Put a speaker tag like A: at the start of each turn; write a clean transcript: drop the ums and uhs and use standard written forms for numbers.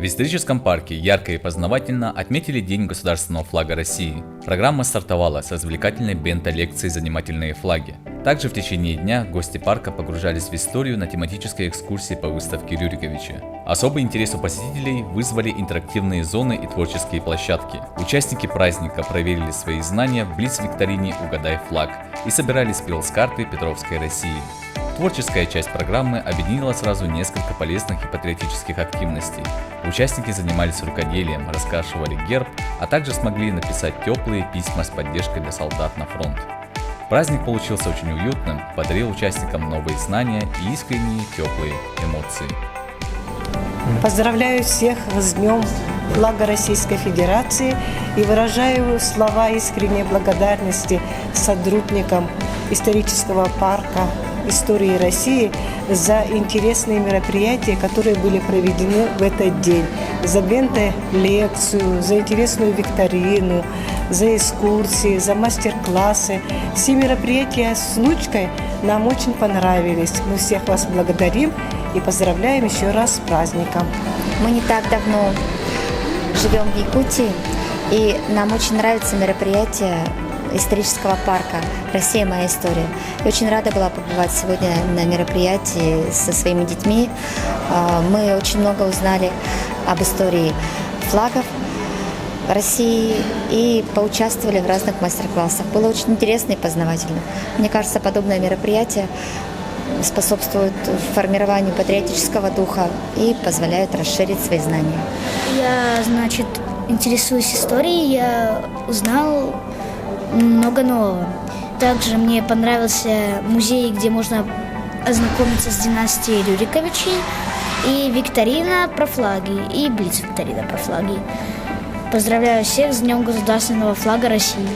A: В историческом парке ярко и познавательно отметили День государственного флага России. Программа стартовала с развлекательной бенто-лекции «Занимательные флаги». Также в течение дня гости парка погружались в историю на тематической экскурсии по выставке Рюриковича. Особый интерес у посетителей вызвали интерактивные зоны и творческие площадки. Участники праздника проверили свои знания в блиц-викторине «Угадай флаг» и собирали спелс-карты Петровской России. Творческая часть программы объединила сразу несколько полезных и патриотических активностей. Участники занимались рукоделием, раскрашивали герб, а также смогли написать теплые письма с поддержкой для солдат на фронт. Праздник получился очень уютным, подарил участникам новые знания и искренние теплые эмоции.
B: Поздравляю всех с Днем флага Российской Федерации и выражаю слова искренней благодарности сотрудникам исторического парка истории России за интересные мероприятия, которые были проведены в этот день. За бенто-лекцию, за интересную викторину, за экскурсии, за мастер-классы. Все мероприятия с внучкой нам очень понравились. Мы всех вас благодарим и поздравляем еще раз с праздником.
C: Мы не так давно живем в Якутии, и нам очень нравится мероприятие исторического парка «Россия. Моя история». Я очень рада была побывать сегодня на мероприятии со своими детьми. Мы очень много узнали об истории флагов России и поучаствовали в разных мастер-классах. Было очень интересно и познавательно. Мне кажется, подобное мероприятие способствует формированию патриотического духа и позволяет расширить свои знания.
D: Я, интересуюсь историей, я узнал много нового. Также мне понравился музей, где можно ознакомиться с династией Рюриковичей, и викторина про флаги, и блиц-викторина про флаги. Поздравляю всех с Днем государственного флага России.